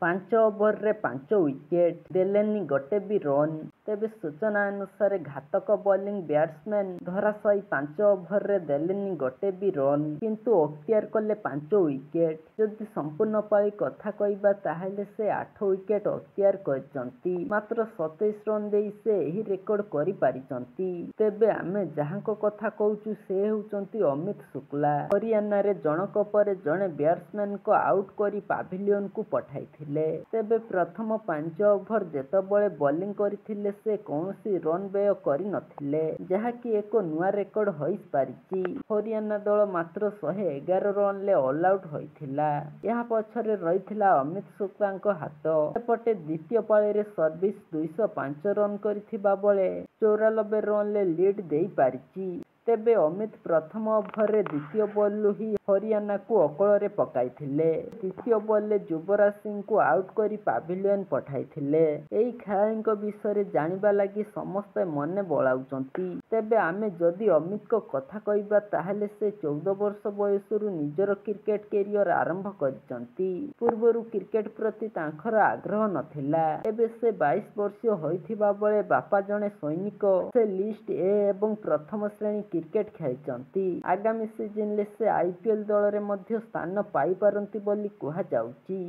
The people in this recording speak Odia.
ପାଞ୍ଚ ଓଭରରେ 5 ୱିକେଟ୍, ଦେଲେନି ଗୋଟେ ବି ରନ୍। ତେବେ ସୂଚନା ଅନୁସାରେ ଘାତକ ବୋଲିଂ ବ୍ୟାଟ୍ସମ୍ୟାନ୍ ଧରାଶାୟୀ 5 ଓଭରରେ ଦେଲେନି ଗୋଟେ ବି ରନ୍, କିନ୍ତୁ ଅକ୍ତିଆର କଲେ 5 ୱିକେଟ୍। ଯଦି ସମ୍ପୂର୍ଣ୍ଣ ପାଳି କଥା କହିବା ତାହେଲେ ସେ 8 ୱିକେଟ୍ ଅକ୍ତିଆର କରିଛନ୍ତି। ମାତ୍ର 27 ରନ୍ ଦେଇ ସେ ଏହି ରେକର୍ଡ କରିପାରିଛନ୍ତି। ତେବେ ଆମେ ଯାହାଙ୍କ କଥା କହୁଛୁ ସେ ହେଉଛନ୍ତି ଅମିତ ଶୁକ୍ଲା। ହରିୟାଣାରେ ଜଣକ ପରେ ଜଣେ ବ୍ୟାଟ୍ସମ୍ୟାନଙ୍କୁ ଆଉଟ୍ କରି ପାଭିଲିୟନକୁ ପଠାଇଥିଲେ। ତେବେ ପ୍ରଥମ 5 ଓଭର ଯେତେବେଳେ ବୋଲିଂ କରିଥିଲେ ସେ କୌଣସି ରନ୍ ବ୍ୟୟ କରିନଥିଲେ, ଯାହାକି ଏକ ନୂଆ ରେକର୍ଡ ହୋଇପାରିଛି। ହରିୟାଣା ଦଳ ମାତ୍ର 111 ରନ୍ରେ ଅଲଆଉଟ୍ ହୋଇଥିଲା। ଏହା ପଛରେ ରହିଥିଲା ଅମିତ ଶୁକ୍ଲାଙ୍କ ହାତ। ସେପଟେ ଦ୍ୱିତୀୟ ପାଳିରେ ସର୍ଭିସ 205 ରନ୍ କରିଥିବା ବେଳେ 94 ରନ୍ରେ ଲିଡ୍ ଦେଇପାରିଛି। ତେବେ ଅମିତ ପ୍ରଥମ ଓଭରରେ ଦ୍ୱିତୀୟ ବଲ୍ରୁ ହିଁ ହରିୟାଣାକୁ ଅକଳରେ ପକାଇଥିଲେ। ତୃତୀୟ ବଲ୍ରେ ଯୁବରାଜ ସିଂଙ୍କୁ ଆଉଟ୍ କରି ପାଭିଲିୟନ ପଠାଇଥିଲେ। ଏହି ଖେଳାଳିଙ୍କ ବିଷୟରେ ଜାଣିବା ଲାଗି ସମସ୍ତେ ମନେ ବଳାଉଛନ୍ତି। ତେବେ ଆମେ ଯଦି ଅମିତଙ୍କ କଥା କହିବା ତାହେଲେ ସେ 14 ବର୍ଷ ବୟସରୁ ନିଜର କ୍ରିକେଟ କ୍ୟାରିୟର ଆରମ୍ଭ କରିଛନ୍ତି। ପୂର୍ବରୁ କ୍ରିକେଟ ପ୍ରତି ତାଙ୍କର ଆଗ୍ରହ ନଥିଲା। ଏବେ ସେ 22 ବର୍ଷୀୟ ହୋଇଥିବା ବେଳେ ବାପା ଜଣେ ସୈନିକ। ସେ ଲିଷ୍ଟ ଏ ଏବଂ ପ୍ରଥମ ଶ୍ରେଣୀ କ୍ରିକେଟ ଖେଳିଛନ୍ତି। ଆଗାମୀ ସିଜନରେ ସେ IPL ଦଳରେ ମଧ୍ୟ ସ୍ଥାନ ପାଇପାରନ୍ତି ବୋଲି କୁହାଯାଉଛି।